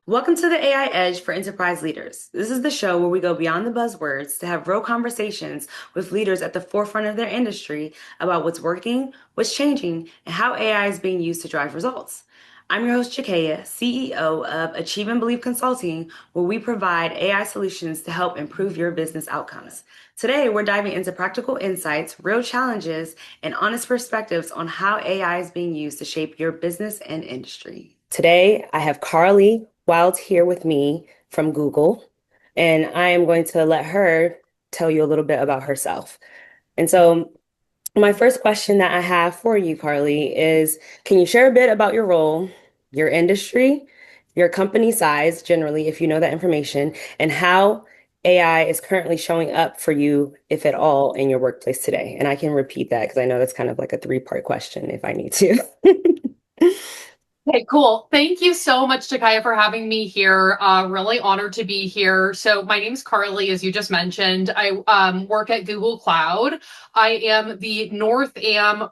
Welcome to the AI Edge for Enterprise Leaders. This is the show where we go beyond the buzzwords to have real conversations with leaders at the forefront of their industry about what's working, what's changing, and how AI is being used to drive results. I'm your host, Chakaya, CEO of Achieve and Believe Consulting, where we provide AI solutions to help improve your business outcomes. Today, we're diving into practical insights, real challenges, and honest perspectives on how AI is being used to shape your business and industry. Today, I have Carly Wild here with me from Google, and I am going to let her tell you a little bit about herself. And so, my first question that I have for you, Carly, is can you share a bit about your role, your industry, your company size, generally, if you know that information, and how AI is currently showing up for you, if at all, in your workplace today? And I can repeat that because I know that's kind of like a three-part question if I need to. Okay, cool. Thank you so much, Takaya, for having me here. Really honored to be here. So my name's Carly, as you just mentioned. I work at Google Cloud. I am the North Am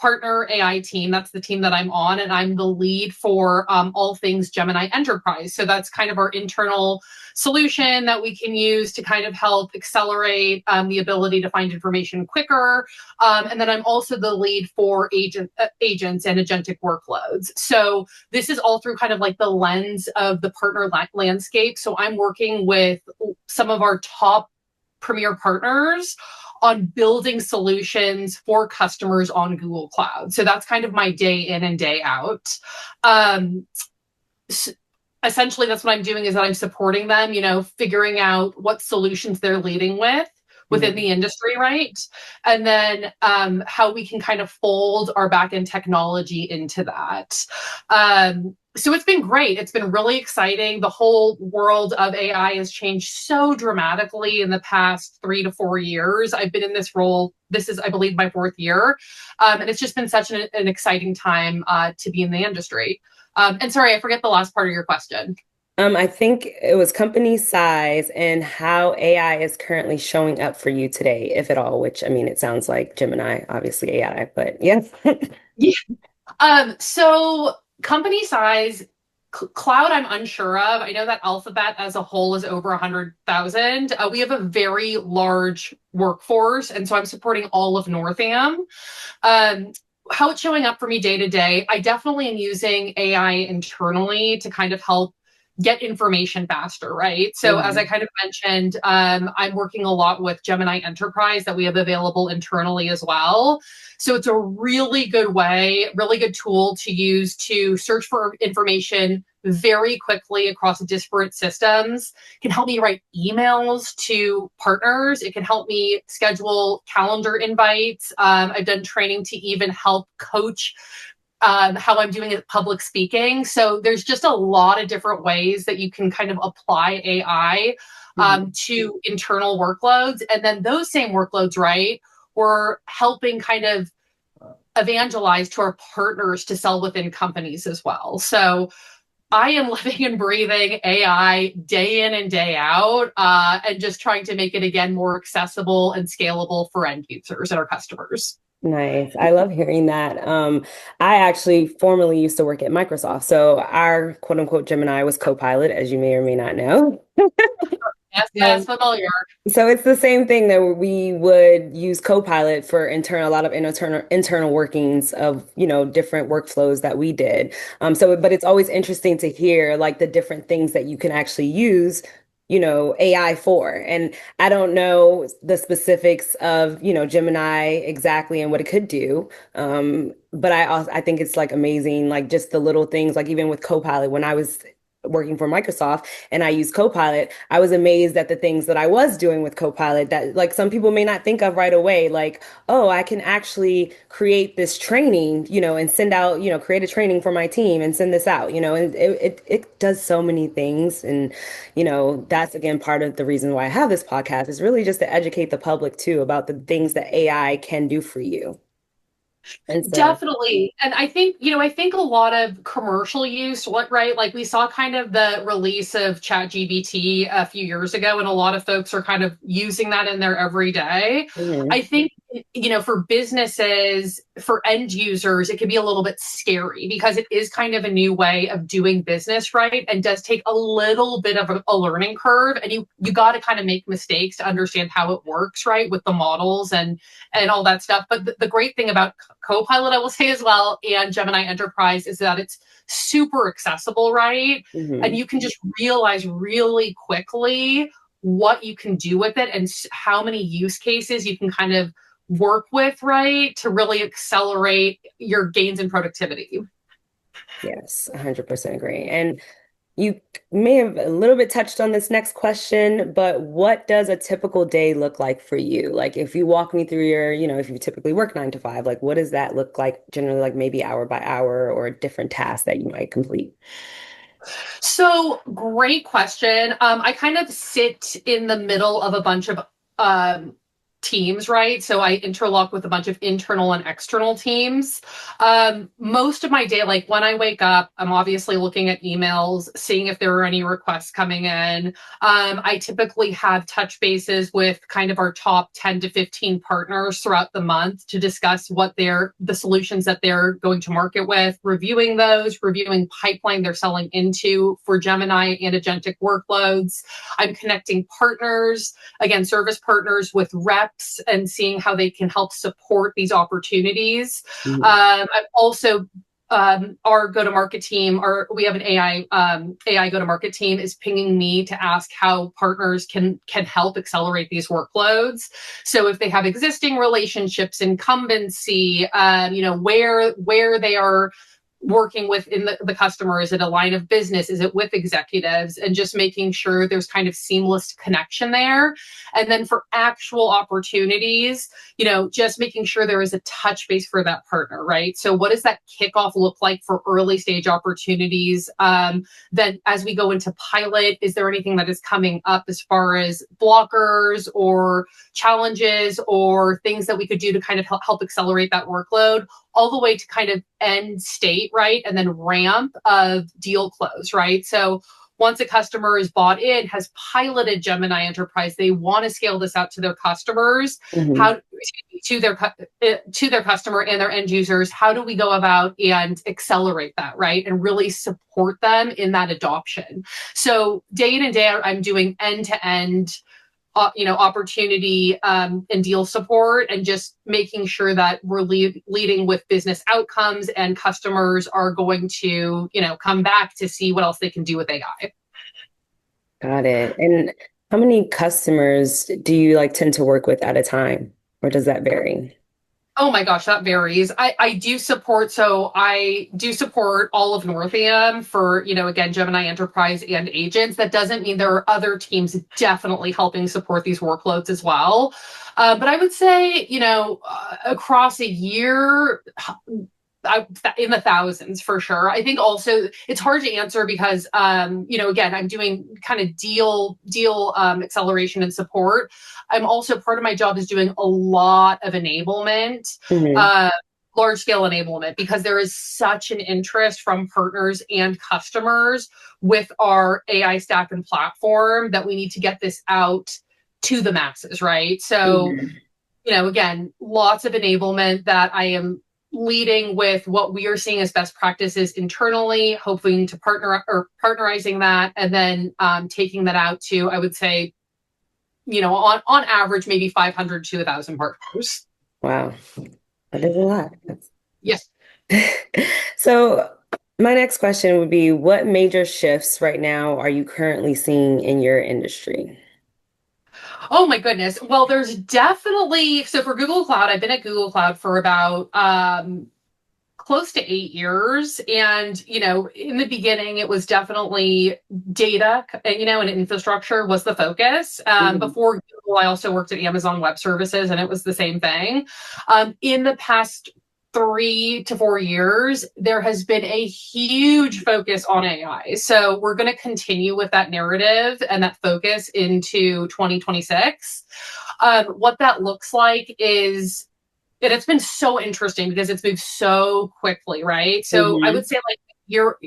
Partner AI team. That's the team that I'm on, and I'm the lead for all things Gemini Enterprise. So that's kind of our internal solution that we can use to kind of help accelerate the ability to find information quicker. And then I'm also the lead for agents and agentic workloads. So this is all through kind of like the lens of the partner landscape. So I'm working with some of our top premier partners on building solutions for customers on Google Cloud. So that's kind of my day in and day out. Um, Essentially, that's what I'm doing is that I'm supporting them, figuring out what solutions they're leading with within the industry, right? And then how we can kind of fold our backend technology into that. So it's been great. It's been really exciting. The whole world of AI has changed so dramatically in the past 3 to 4 years. I've been in this role. This is, I believe, my fourth year. And it's just been such an exciting time to be in the industry. And sorry, I forget the last part of your question. I think it was company size and how AI is currently showing up for you today, if at all, which I mean, it sounds like Gemini, obviously AI, but yeah. Yeah. So company size, cloud, I'm unsure of. I know that Alphabet as a whole is over 100,000. We have a very large workforce, and so I'm supporting all of Northam. Um, how it's showing up for me day to day, I definitely am using AI internally to kind of help get information faster, right? So as I Mhm. kind of mentioned, I'm working a lot with Gemini Enterprise that we have available internally as well. So it's a really good way, really good tool to use to search for information very quickly across disparate systems. It can help me write emails to partners. It can help me schedule calendar invites. I've done training to even help coach how I'm doing it public speaking. So there's just a lot of different ways that you can kind of apply AI Mhm. to internal workloads. And then those same workloads, right, we're helping kind of evangelize to our partners to sell within companies as well. So I am living and breathing AI day in and day out, and just trying to make it again more accessible and scalable for end users and our customers. Nice. I love hearing that. I actually formerly used to work at Microsoft. So our quote unquote Gemini was Copilot, as you may or may not know. Yes, yes, familiar. So it's the same thing that we would use Copilot for internal, a lot of internal workings of, different workflows that we did. But it's always interesting to hear like the different things that you can actually use, AI for. And I don't know the specifics of, Gemini exactly and what it could do. But I think it's like amazing, like just the little things, like even with Copilot, when I was working for Microsoft and I used Copilot, I was amazed at the things that I was doing with Copilot that like some people may not think of right away. Like, oh, I can actually create this training, and send out, create a training for my team and send this out, and it does so many things. And, that's again part of the reason why I have this podcast is really just to educate the public too about the things that AI can do for you. And so, Definitely. And I think a lot of commercial use, what, right? Like we saw kind of the release of ChatGPT a few years ago, and a lot of folks are kind of using that in their everyday. mhm, I think for businesses, for end users, it can be a little bit scary because it is kind of a new way of doing business, right? And does take a little bit of a learning curve. And you got to kind of make mistakes to understand how it works, right? With the models and all that stuff. But the great thing about Copilot, I will say as well, and Gemini Enterprise is that it's super accessible, right? And Hmm. you can just realize really quickly what you can do with it and how many use cases you can kind of work with, right, to really accelerate your gains in productivity. Yes, 100% agree. And you may have a little bit touched on this next question, but what does a typical day look like for you? Like if you walk me through if you typically work 9 to 5, like what does that look like generally, like maybe hour by hour or a different task that you might complete? So, great question. I kind of sit in the middle of a bunch of um, teams, right? So I interlock with a bunch of internal and external teams. Most of my day, like when I wake up, I'm obviously looking at emails, seeing if there are any requests coming in. I typically have touch bases with kind of our top 10 to 15 partners throughout the month to discuss the solutions that they're going to market with, reviewing those, reviewing pipeline they're selling into for Gemini and agentic workloads. I'm connecting partners, again, service partners with reps and seeing how they can help support these opportunities. Mhm. I'm also our go-to-market team, or we have an AI go-to-market team, is pinging me to ask how partners can help accelerate these workloads. So if they have existing relationships, incumbency, where they are working within the customer, is it a line of business, is it with executives, and just making sure there's kind of seamless connection there. And then for actual opportunities, just making sure there is a touch base for that partner, right? So what does that kickoff look like for early stage opportunities? Then as we go into pilot, is there anything that is coming up as far as blockers or challenges or things that we could do to kind of help accelerate that workload, all the way to kind of end state, right? And then ramp of deal close, right? So once a customer is bought in, has piloted Gemini Enterprise, they want to scale this out to their customers, Mhm. how to their customer and their end users. How do we go about and accelerate that, right? And really support them in that adoption. So day in and day out, I'm doing end to end opportunity and deal support, and just making sure that we're leading with business outcomes and customers are going to, come back to see what else they can do with AI. Got it. And how many customers do you like tend to work with at a time, or does that vary? Oh my gosh, that varies. I do support all of Northium for, again, Gemini Enterprise and agents. That doesn't mean there are other teams definitely helping support these workloads as well. But I would say, across a year, in the thousands for sure. I think also it's hard to answer because, again, I'm doing kind of deal acceleration and support. I'm also, part of my job is doing a lot of enablement, Hmm. uh, large scale enablement, because there is such an interest from partners and customers with our AI stack and platform that we need to get this out to the masses, right? So, Hmm. again, lots of enablement that I am leading with what we are seeing as best practices internally, hoping to partnerizing that, and then taking that out to, I would say, on average, maybe 500 to 1,000 partners. Wow, that is a lot. Yes. So, my next question would be, what major shifts right now are you currently seeing in your industry? Oh my goodness. Well, there's definitely, so for Google Cloud, I've been at Google Cloud for about close to 8 years. And, in the beginning, it was definitely data, and infrastructure was the focus. Mhm. Before Google, I also worked at Amazon Web Services, and it was the same thing. In the past 3 to 4 years, there has been a huge focus on AI. So we're going to continue with that narrative and that focus into 2026. What that looks like and it's been so interesting because it's moved so quickly, right? So I Mhm. would say, like,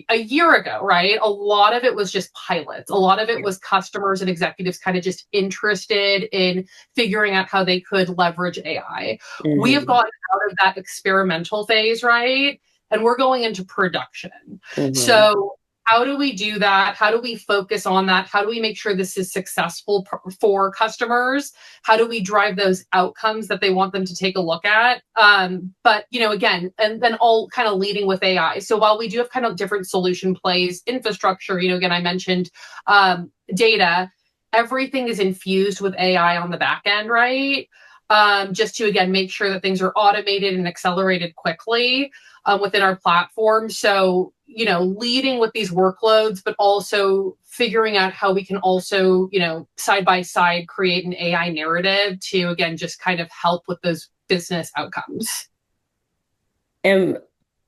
a year ago, right? A lot of it was just pilots. A lot of it was customers and executives kind of just interested in figuring out how they could leverage AI. We have Hmm. gotten out of that experimental phase, right? And we're going into production. Hmm. So how do we do that? How do we focus on that? How do we make sure this is successful for customers? How do we drive those outcomes that they want them to take a look at? But again, and then all kind of leading with AI. So while we do have kind of different solution plays, infrastructure, again, I mentioned data, everything is infused with AI on the back end, right? Just to again make sure that things are automated and accelerated quickly within our platform. So, leading with these workloads, but also figuring out how we can also, side by side create an AI narrative to, again, just kind of help with those business outcomes. And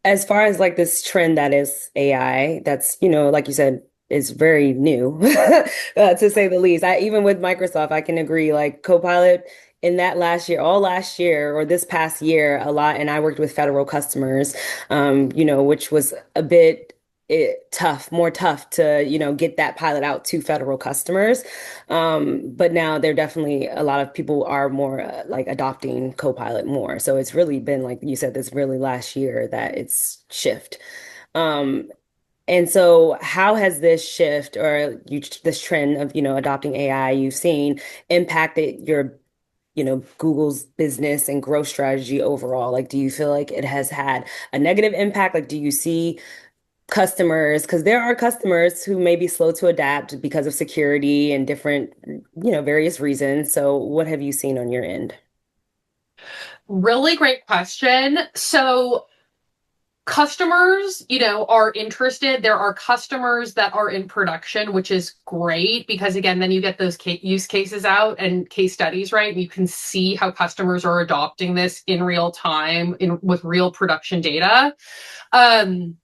as far as like this trend that is AI, that's, like you said, is very new, to say the least. Even with Microsoft, I can agree, like Copilot in that last year, all last year or this past year, a lot, and I worked with federal customers, which was a bit more tough to, get that pilot out to federal customers. But now there definitely a lot of people are more like adopting Copilot more. So it's really been, like you said, this really last year that it's shift. Um, and so how has this shift or this trend of, adopting AI you've seen impacted your, Google's business and growth strategy overall? Like, do you feel like it has had a negative impact? Like, do you see customers, because there are customers who may be slow to adapt because of security and different, various reasons. So what have you seen on your end? Really great question. So customers, are interested. There are customers that are in production, which is great because again, then you get those use cases out and case studies, right? And you can see how customers are adopting this in real time with real production data. Um,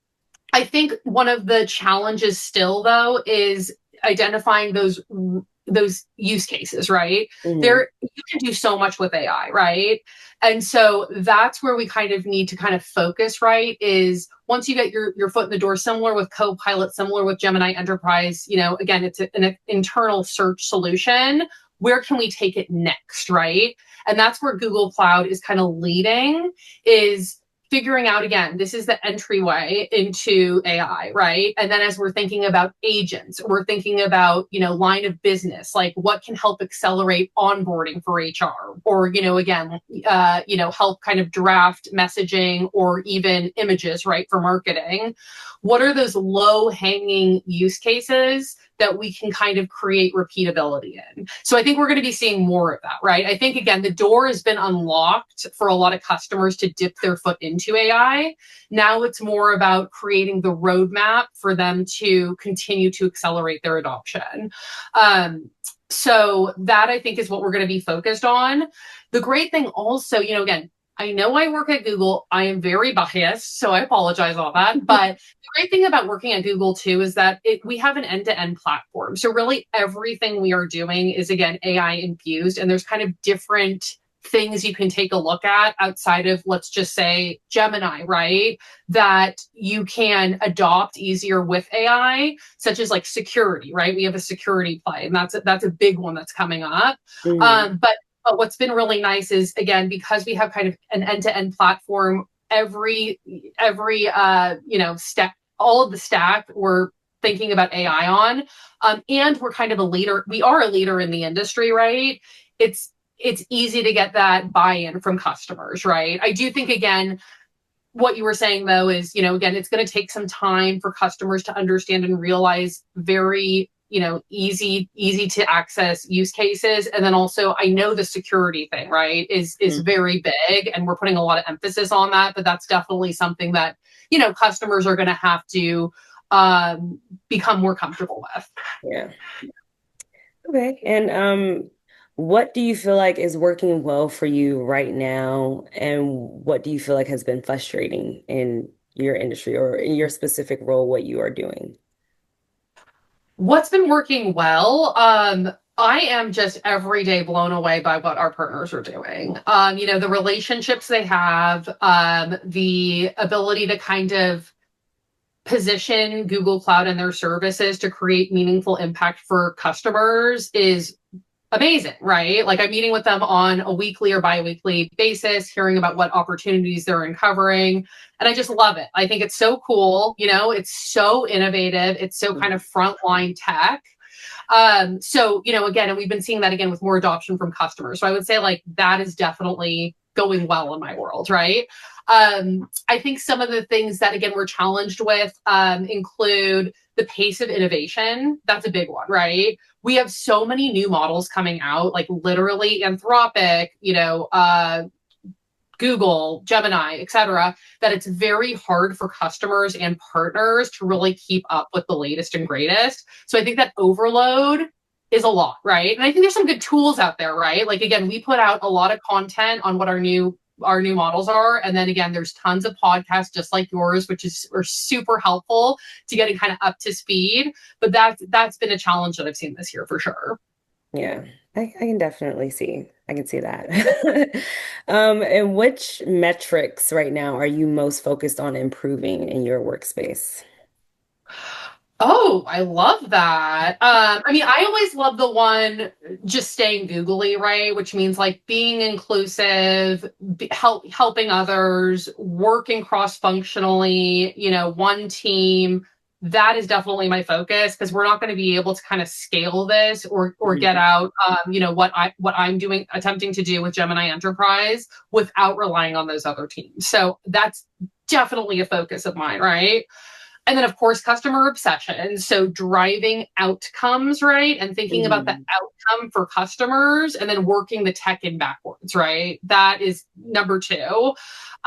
I think one of the challenges still though is identifying those use cases, right? Hmm. There you can do so much with AI, right? And so that's where we kind of need to kind of focus, right? Is once you get your foot in the door, similar with Copilot, similar with Gemini Enterprise, again, it's an internal search solution. Where can we take it next, right? And that's where Google Cloud is kind of leading, is figuring out again, this is the entryway into AI, right? And then as we're thinking about agents, we're thinking about, line of business, like what can help accelerate onboarding for HR, or, again, help kind of draft messaging or even images, right, for marketing. What are those low hanging use cases that we can kind of create repeatability in? So I think we're going to be seeing more of that, right? I think, again, the door has been unlocked for a lot of customers to dip their foot into AI. Now it's more about creating the roadmap for them to continue to accelerate their adoption. So that I think is what we're going to be focused on. The great thing also, again, I know I work at Google. I am very biased, so I apologize all that. But the great thing about working at Google too is that we have an end-to-end platform. So really everything we are doing is again AI infused, and there's kind of different things you can take a look at outside of, let's just say, Gemini, right? That you can adopt easier with AI, such as like security, right? We have a security play, and that's a big one that's coming up. Hmm. But what's been really nice is again, because we have kind of an end-to-end platform, every step, all of the stack we're thinking about AI on, and we're kind of a leader. We are a leader in the industry, right? It's easy to get that buy-in from customers, right? I do think again, what you were saying though is, again, it's going to take some time for customers to understand and realize very, easy to access use cases. And then also I know the security thing, right, is very big, and we're putting a lot of emphasis on that, but that's definitely something that, customers are going to have to become more comfortable with. Yeah. Okay. And what do you feel like is working well for you right now, and what do you feel like has been frustrating in your industry or in your specific role, what you are doing? What's been working well? I am just every day blown away by what our partners are doing. The relationships they have, the ability to kind of position Google Cloud and their services to create meaningful impact for customers is amazing, right? Like I'm meeting with them on a weekly or bi-weekly basis, hearing about what opportunities they're uncovering. And I just love it. I think it's so cool. It's so innovative. It's so kind of frontline tech. So, again, and we've been seeing that again with more adoption from customers. So I would say like that is definitely going well in my world, right? I think some of the things that again we're challenged with include the pace of innovation. That's a big one, right? We have so many new models coming out, like literally Anthropic, Google, Gemini, et cetera, that it's very hard for customers and partners to really keep up with the latest and greatest. So I think that overload is a lot, right? And I think there's some good tools out there, right? Like again, we put out a lot of content on what our new models are. And then again, there's tons of podcasts just like yours, which are super helpful to getting kind of up to speed. But that's been a challenge that I've seen this year for sure. Yeah, I can definitely see. I can see that. And which metrics right now are you most focused on improving in your workspace? Oh, I love that. I mean, I always love the one just staying googly, right? Which means like being inclusive, helping others, working cross-functionally, one team. That is definitely my focus because we're not going to be able to kind of scale this or get out, what I'm doing, attempting to do with Gemini Enterprise without relying on those other teams. So that's definitely a focus of mine, right? And then, of course, customer obsession. So driving outcomes, right? And thinking about the Mhm. outcome for customers and then working the tech in backwards, right? That is number two.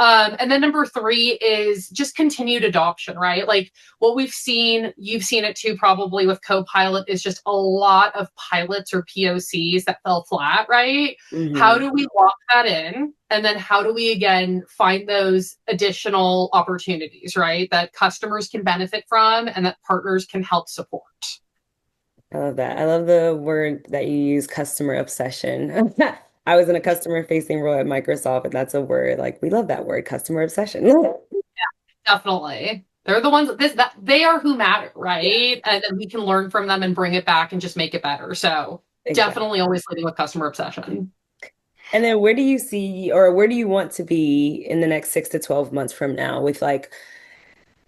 And then number three is just continued adoption, right? Like what we've seen, you've seen it too, probably with Copilot, is just a lot of pilots or POCs that fell flat, right? How Mhm. do we lock that in? And then how do we again find those additional opportunities, right? That customers can benefit from and that partners can help support. I love that. I love the word that you use, customer obsession. I was in a customer facing role at Microsoft, and that's a word like we love that word, customer obsession. Definitely. They're the ones that they are who matter, Yeah, right? And then we can learn from them and bring it back and just make it better. So exactly. definitely always leading with customer obsession. And then where do you see or where do you want to be in the next 6 to 12 months from now with like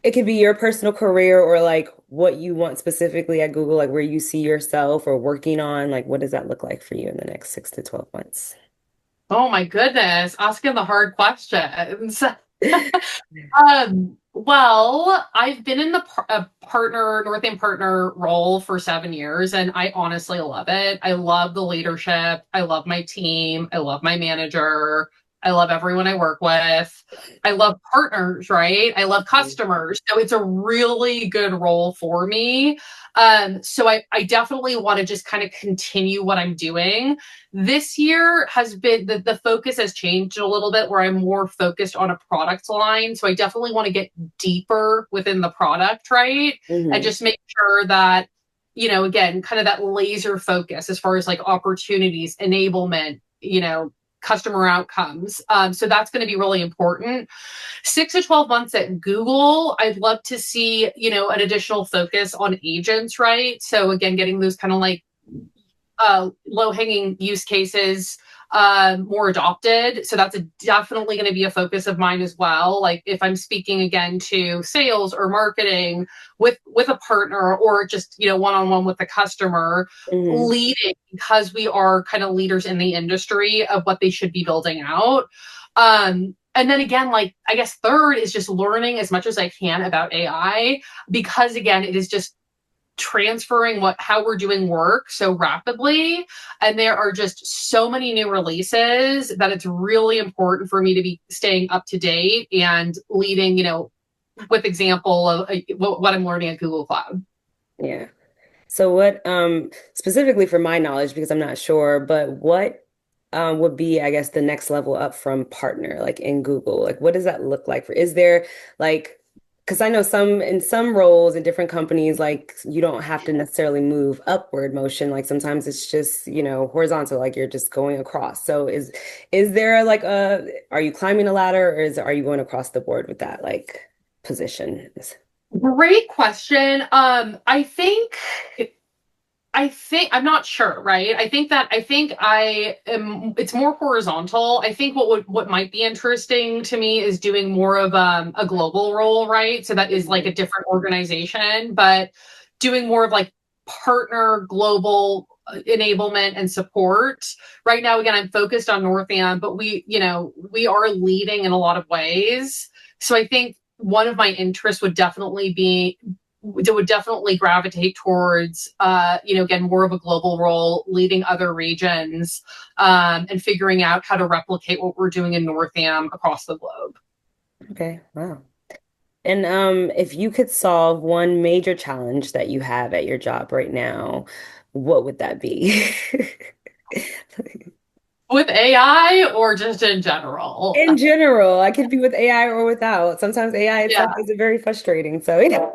it could be your personal career or like what you want specifically at Google, like where you see yourself or working on, like what does that look like for you in the next 6 to 12 months? Oh my goodness, asking the hard questions. Well, I've been in the Northam partner role for 7 years, and I honestly love it. I love the leadership. I love my team. I love my manager. I love everyone I work with. I love partners, right? I love customers. So it's a really good role for me. So I definitely want to just kind of continue what I'm doing. This year has been the focus has changed a little bit where I'm more focused on a product line. So I definitely want to get deeper within the product, right? And Hmm. just make sure that, again, kind of that laser focus as far as like opportunities, enablement, customer outcomes. So that's going to be really important. 6 to 12 months at Google, I'd love to see, an additional focus on agents, right? So again, getting those kind of like low hanging use cases more adopted. So that's definitely going to be a focus of mine as well. Like if I'm speaking again to sales or marketing with a partner or just one on one with the customer, Hmm. leading because we are kind of leaders in the industry of what they should be building out. And then again, like I guess third is just learning as much as I can about AI because again, it is just transferring how we're doing work so rapidly, and there are just so many new releases that it's really important for me to be staying up to date and leading, with example of what I'm learning at Google Cloud. Yeah. So what specifically for my knowledge, because I'm not sure, but what would be, I guess, the next level up from partner, like in Google? Like what does that look like for, is there like because I know some in some roles in different companies, like you don't have to necessarily move upward motion. Like sometimes it's just, horizontal, like you're just going across. So is there like are you climbing a ladder or are you going across the board with that like position? Great question. I think I'm not sure, right? I am it's more horizontal. I think what might be interesting to me is doing more of a global role, right? So that is like Mhm. a different organization, but doing more of like partner global enablement and support. Right now, again, I'm focused on Northam, but we are leading in a lot of ways. So I think one of my interests would definitely gravitate towards again, more of a global role, leading other regions, and figuring out how to replicate what we're doing in Northam across the globe. Okay, wow. And if you could solve one major challenge that you have at your job right now, what would that be? With AI or just in general? In general, I could be with AI or without. Sometimes AI itself Yeah. is very frustrating. So, yeah.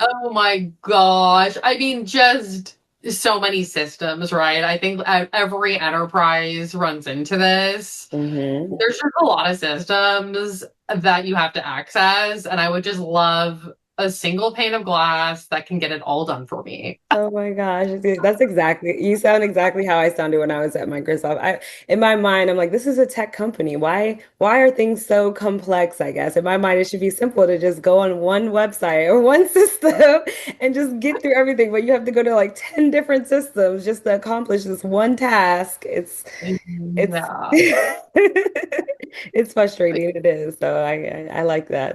Oh my gosh. I mean, just so many systems, right? I think every enterprise runs into this. Hmm. There's just a lot of systems that you have to access, and I would just love a single pane of glass that can get it all done for me. Oh my gosh, that's exactly, you sound exactly how I sounded when I was at Microsoft. In my mind, I'm like, this is a tech company. Why are things so complex, I guess? In my mind, it should be simple to just go on one website or one system and just get through everything. But you have to go to like 10 different systems just to accomplish this one task. It's Yeah, it's frustrating. It is. So I like that.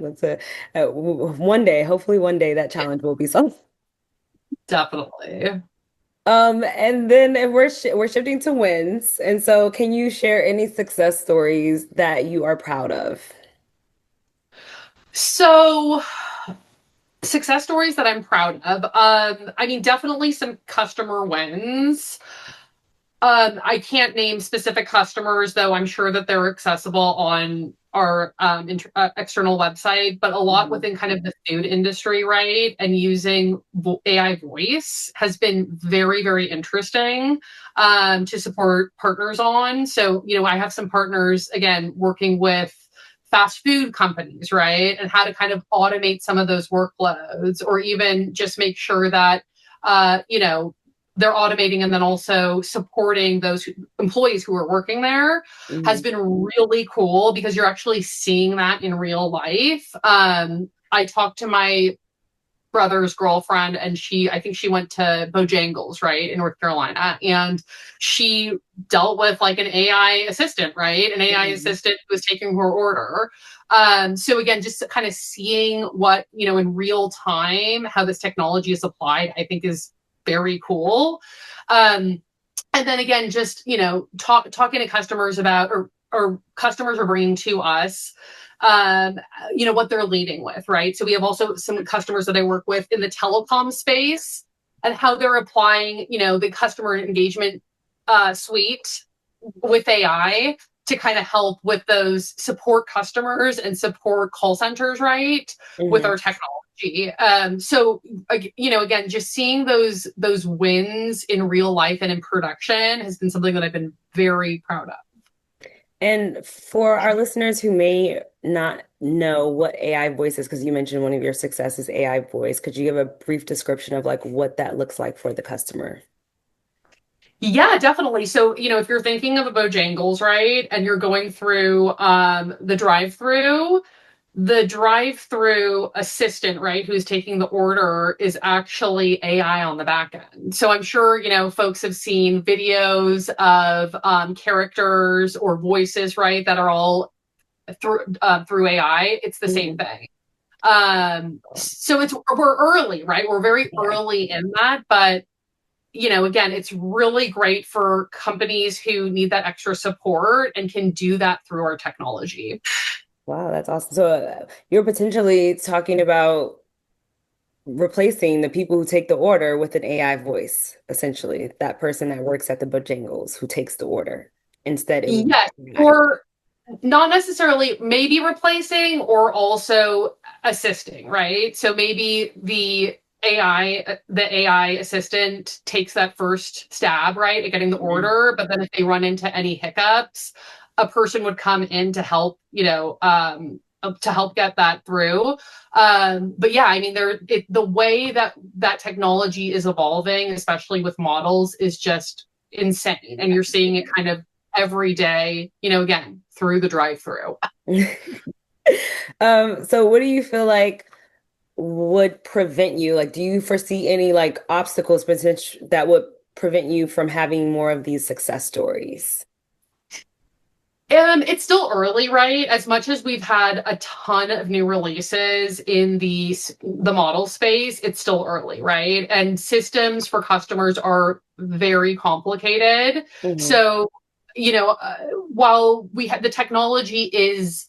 One day, hopefully one day that challenge will be solved. definitely. And then if we're shifting to wins, and so can you share any success stories that you are proud of? So, success stories that I'm proud of. I mean, definitely some customer wins. I can't name specific customers, though I'm sure that they're accessible on our external website, but a lot Mhm. within kind of the food industry, right? And using AI voice has been very, very interesting to support partners on. So, I have some partners, again, working with fast food companies, right? And how to kind of automate some of those workloads, or even just make sure that, they're automating and then also supporting those employees who are working there has Mhm. been really cool because you're actually seeing that in real life. I talked to my brother's girlfriend, and I think she went to Bojangles, right, in North Carolina, and she dealt with like an AI assistant, right, an AI Mhm. assistant who was taking her order. So again, just kind of seeing what, in real time, how this technology is applied, I think is very cool. Um, and then again, just talking to customers about, or customers are bringing to us, um, what they're leading with, right? So we have also some customers that I work with in the telecom space, and how they're applying, the customer engagement suite with AI to kind of help with those support customers and support call centers, right, with Mhm. our technology. So again, just seeing those wins in real life and in production has been something that I've been very proud of. And for our listeners who may not know what AI voice is, because you mentioned one of your successes, AI voice, could you give a brief description of like what that looks like for the customer? Yeah, definitely. So, if you're thinking of a Bojangles, right, and you're going through the drive-through assistant, right, who's taking the order is actually AI on the back end. So I'm sure, folks have seen videos of characters or voices, right, that are all through AI. It's the same Mhm. thing. So we're early, right? We're very Yeah. early in that, but again, it's really great for companies who need that extra support and can do that through our technology. Wow, that's awesome. So you're potentially talking about replacing the people who take the order with an AI voice, essentially. That person that works at the Bojangles who takes the order. Instead, it will be Yes, AI. or not necessarily maybe replacing or also assisting, right? So maybe the AI assistant takes that first stab, right, at getting the Mhm. order, but then if they run into any hiccups, a person would come in to help, to help get that through. But yeah, I mean, the way that technology is evolving, especially with models, is just insane, and you're seeing it kind of every day. Again through the drive-through. So what do you feel like would prevent you? Like, do you foresee any like obstacles potential that would prevent you from having more of these success stories? It's still early, right? As much as we've had a ton of new releases in the model space, it's still early, right? And systems for customers are very complicated. Hmm. So, while we had the technology is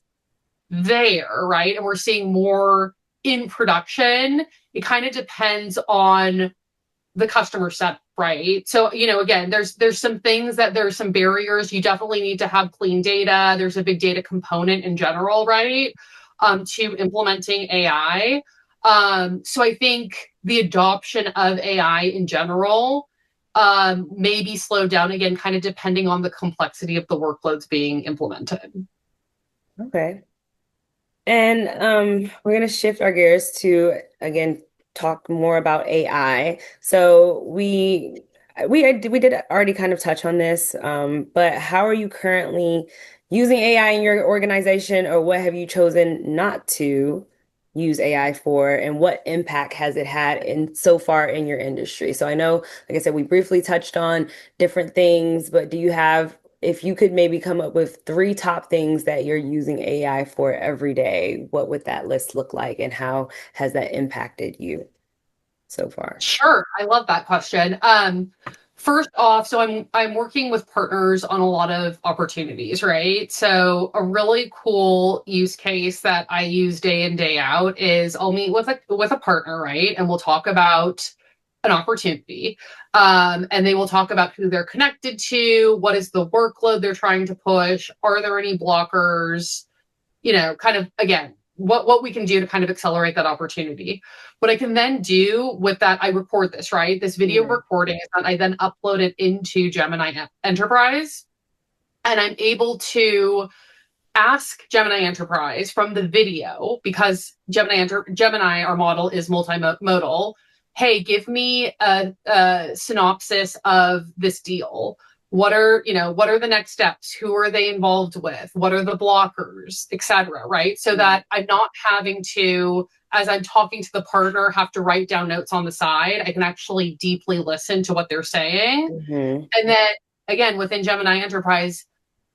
there, right, and we're seeing more in production, it kind of depends on the customer set, right? So, again, there's some things that there's some barriers. You definitely need to have clean data. There's a big data component in general, right? To implementing AI. So I think the adoption of AI in general may be slowed down again, kind of depending on the complexity of the workloads being implemented. Okay. And we're going to shift our gears to again talk more about AI. So we did already kind of touch on this, but how are you currently using AI in your organization, or what have you chosen not to use AI for, and what impact has it had in so far in your industry? So I know, like I said, we briefly touched on different things, but do you have if you could maybe come up with three top things that you're using AI for every day, what would that list look like and how has that impacted you so far? Sure, I love that question. First off, so I'm working with partners on a lot of opportunities, right? So a really cool use case that I use day in day out is I'll meet with a partner, right, and we'll talk about an opportunity, and they will talk about who they're connected to, what is the workload they're trying to push, are there any blockers, kind of again, what we can do to kind of accelerate that opportunity. What I can then do with that, I record this, right? This video Mhm. recording is that I then upload it into Gemini Enterprise, and I'm able to ask Gemini Enterprise from the video, because Gemini, our model, is multimodal. Hey, give me a synopsis of this deal. What are the next steps? Who are they involved with? What are the blockers, etc. Right? So that I'm not having to, as I'm talking to the partner, have to write down notes on the side. I can actually deeply listen to what they're saying. Hmm. And then again, within Gemini Enterprise,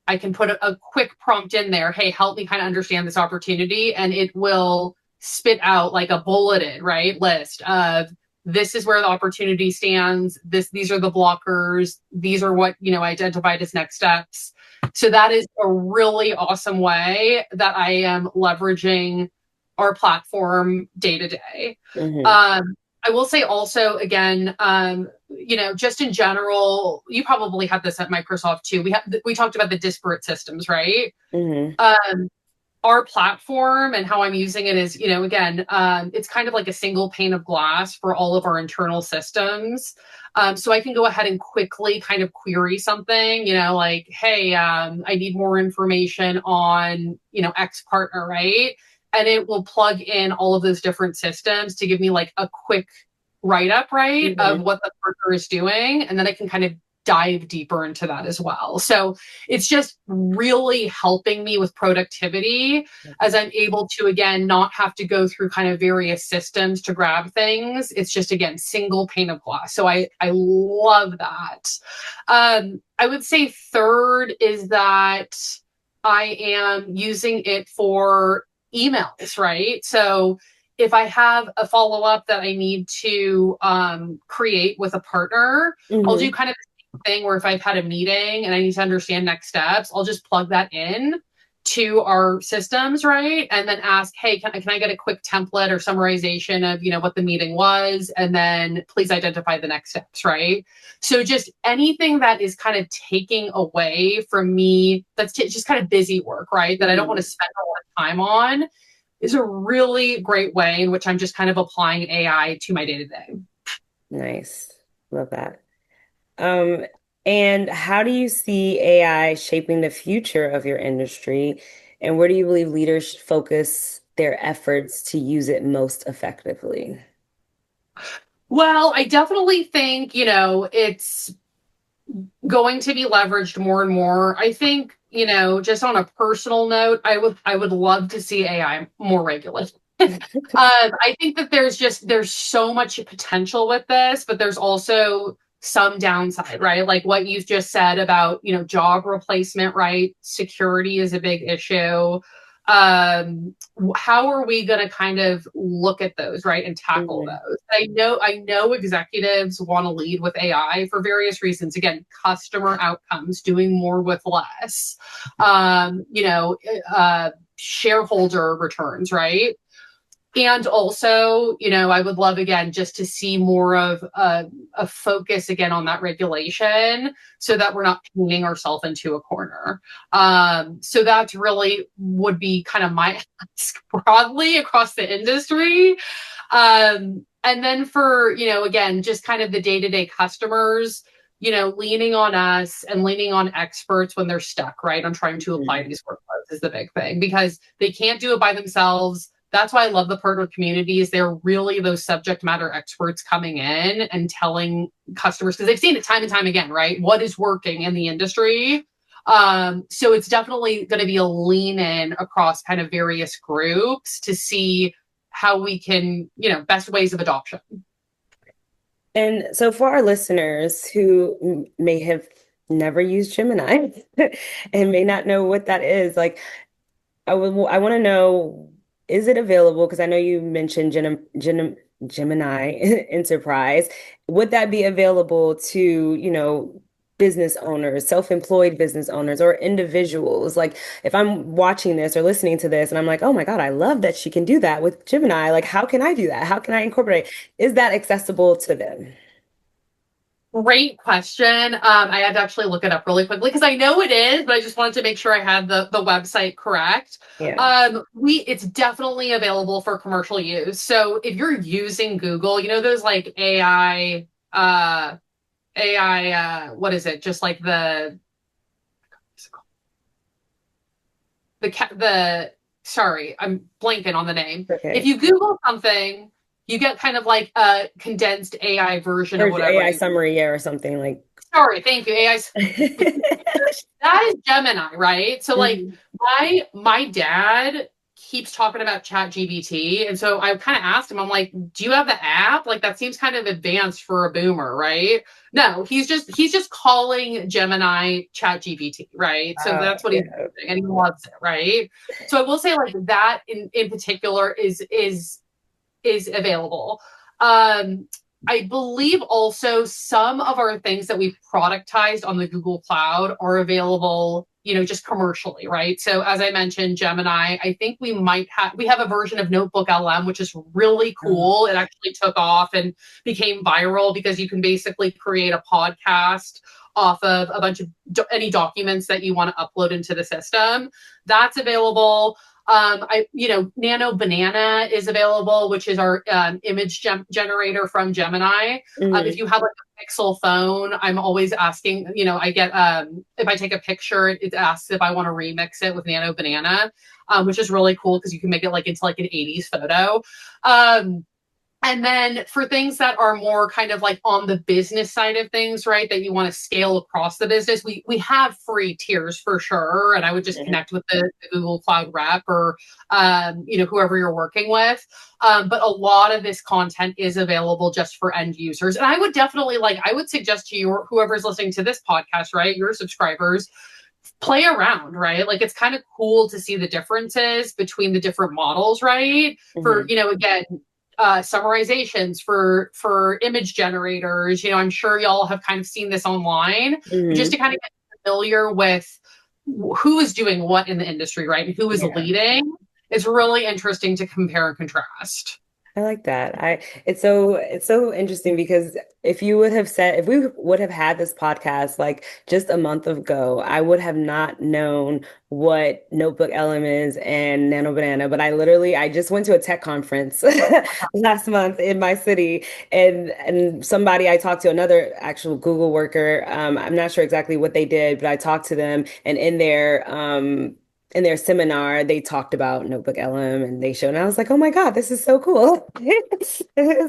I can put a quick prompt in there. Hey, help me kind of understand this opportunity. And it will spit out like a bulleted, right, list of this is where the opportunity stands. These are the blockers. These are what, identified as next steps. So that is a really awesome way that I am leveraging our platform day to day. Hmm. I will say also, again, just in general, you probably have this at Microsoft too. We talked about the disparate systems, right? Hmm. Um, our platform and how I'm using it is, again, it's kind of like a single pane of glass for all of our internal systems. So I can go ahead and quickly kind of query something, like, hey, I need more information on, X partner, right? And it will plug in all of those different systems to give me like a quick write up, right, of Hmm. what the partner is doing. And then I can kind of dive deeper into that as well. So it's just really helping me with productivity, as I'm able to, again, not have to go through kind of various systems to grab things. It's just, again, single pane of glass. So I love that. I would say third is that I am using it for emails, right? So if I have a follow up that I need to create with a partner, I'll do Hmm. kind of thing where if I've had a meeting and I need to understand next steps, I'll just plug that in to our systems, right? And then ask, hey, can I get a quick template or summarization of, what the meeting was? And then please identify the next steps, right? So just anything that is kind of taking away from me, that's just kind of busy work, right? That I don't want to Hmm. spend a lot of time on, is a really great way in which I'm just kind of applying AI to my day to day. Nice. Love that. Um, and how do you see AI shaping the future of your industry? And where do you believe leaders should focus their efforts to use it most effectively? Well, I definitely think, it's going to be leveraged more and more. I think, just on a personal note, I would love to see AI more regulated. I think that there's so much potential with this, but there's also some downside, right? Like what you've just said about, job replacement, right? Security is a big issue. How are we going to kind of look at those, right, and tackle Mhm. those? I know executives want to lead with AI for various reasons. Again, customer outcomes, doing more with less. Um, you know, Shareholder returns, right? And also, I would love again just to see more of a focus again on that regulation so that we're not painting ourselves into a corner. So that's really would be kind of my ask broadly across the industry. And then for, again, just kind of the day to day customers, leaning on us and leaning on experts when they're stuck, right, on trying to apply Mhm. these workflows is the big thing because they can't do it by themselves. That's why I love the partner communities. They're really those subject matter experts coming in and telling customers because they've seen it time and time again, right? What is working in the industry. So it's definitely going to be a lean in across kind of various groups to see how we can, best ways of adoption. And so, for our listeners who may have never used Gemini and may not know what that is, like I want to know, is it available? Because I know you mentioned Gemini Enterprise. Would that be available to, business owners, self-employed business owners, or individuals? Like, if I'm watching this or listening to this and I'm like, oh my God, I love that she can do that with Gemini. Like, how can I do that? How can I incorporate? Is that accessible to them? Great question. I had to actually look it up really quickly because I know it is, but I just wanted to make sure I had the website correct. Yeah. It's definitely available for commercial use. So if you're using Google, those like AI, what is it? Just like the sorry, I'm blanking on the name. If Okay. you Google something, you get kind of like a condensed AI version Or of whatever AI you. summary, yeah, or something like. Sorry, thank you. AI. That is Gemini, right? So like Mhm. my dad keeps talking about Chat GBT. And so I kind of asked him, I'm like, do you have the app? Like that seems kind of advanced for a boomer, right? No, he's just calling Gemini Chat GBT, right? So that's what he's Yeah. doing and he loves it, right? So I will say like that in particular is available. Um, I believe also some of our things that we've productized on the Google Cloud are available, just commercially, right? So as I mentioned, Gemini, I think we have a version of Notebook LM, which is really Oh, cool. It actually took off and became viral because you can basically create a podcast off of a bunch of any documents that you want to upload into the system. That's available. Nano Banana is available, which is our image generator from Gemini. If mhm. you have like a Pixel phone, I'm always asking, I get, if I take a picture, it asks if I want to remix it with Nano Banana, which is really cool because you can make it like into like an 80s photo. Um, and then for things that are more kind of like on the business side of things, right, that you want to scale across the business, we have free tiers for sure. And I would just Mhm. connect with the Google Cloud rep or whoever you're working with. But a lot of this content is available just for end users. And I would definitely I would suggest to you, whoever's listening to this podcast, right, your subscribers, play around, right? Like it's kind of cool to see the differences between the different models, right? For, Mhm. again, summarizations for image generators. I'm sure y'all have kind of seen this online, but just Mhm. to kind of get familiar with who is doing what in the industry, right? And who is Yeah. leading. It's really interesting to compare and contrast. I like that. It's so interesting because if we would have had this podcast like just a month ago, I would have not known what Notebook LM is and Nano Banana. But I just went to a tech conference last month in my city, and somebody I talked to, another actual Google worker, I'm not sure exactly what they did, but I talked to them, and in there, in their seminar, they talked about Notebook LM and they showed, and I was like, oh my God, this is so cool.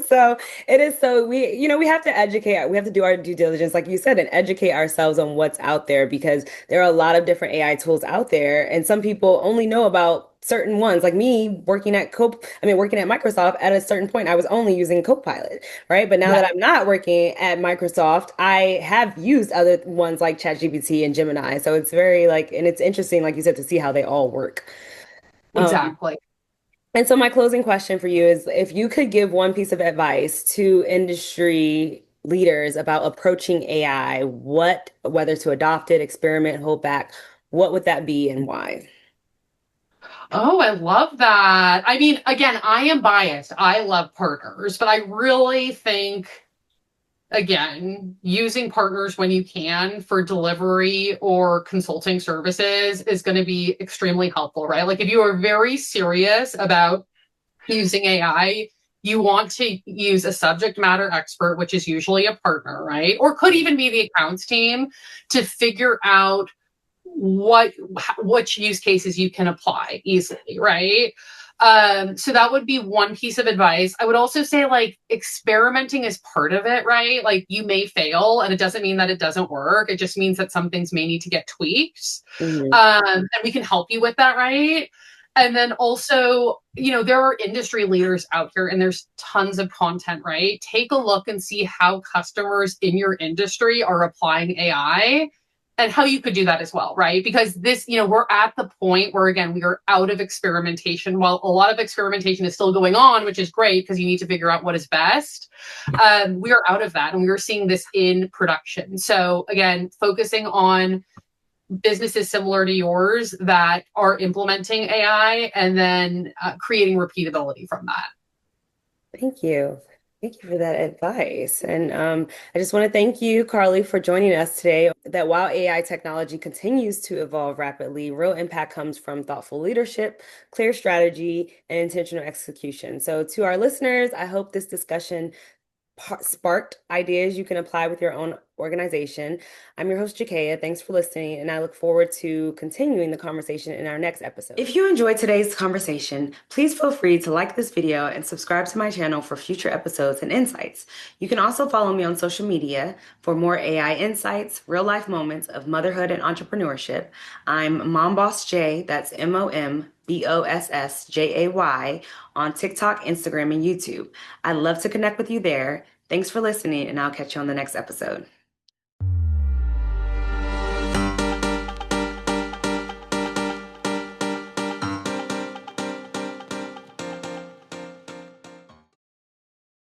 So it is so we have to educate, we have to do our due diligence, like you said, and educate ourselves on what's out there because there are a lot of different AI tools out there, and some people only know about certain ones. Like me working at Microsoft, at a certain point, I was only using Copilot, right? But now Yeah, that I'm not working at Microsoft, I have used other ones like ChatGPT and Gemini. So it's very like, and it's interesting, like you said, to see how they all work. Um, exactly. and so my closing question for you is if you could give one piece of advice to industry leaders about approaching AI, whether to adopt it, experiment, hold back, what would that be and why? Oh, I love that. I mean, again, I am biased. I love partners, but I really think, again, using partners when you can for delivery or consulting services is going to be extremely helpful, right? Like if you are very serious about using AI, you want to use a subject matter expert, which is usually a partner, right? Or could even be the accounts team to figure out what which use cases you can apply easily, right? So that would be one piece of advice. I would also say like experimenting is part of it, right? Like you may fail and it doesn't mean that it doesn't work. It just means that some things may need to get tweaked. Hmm. And we can help you with that, right? And then also, there are industry leaders out here and there's tons of content, right? Take a look and see how customers in your industry are applying AI and how you could do that as well, right? Because we're at the point where, again, we are out of experimentation. While a lot of experimentation is still going on, which is great because you need to figure out what is best, we are out of that and we are seeing this in production. So, again, focusing on businesses similar to yours that are implementing AI and then creating repeatability from that. Thank you. Thank you for that advice. And I just want to thank you, Carly, for joining us today. That while AI technology continues to evolve rapidly, real impact comes from thoughtful leadership, clear strategy, and intentional execution. So, to our listeners, I hope this discussion sparked ideas you can apply with your own organization. I'm your host, Jakaya. Thanks for listening, and I look forward to continuing the conversation in our next episode. If you enjoyed today's conversation, please feel free to like this video and subscribe to my channel for future episodes and insights. You can also follow me on social media for more AI insights, real life moments of motherhood and entrepreneurship. I'm Mom Boss J, that's MomBossJay on TikTok, Instagram, and YouTube. I'd love to connect with you there. Thanks for listening, and I'll catch you on the next episode.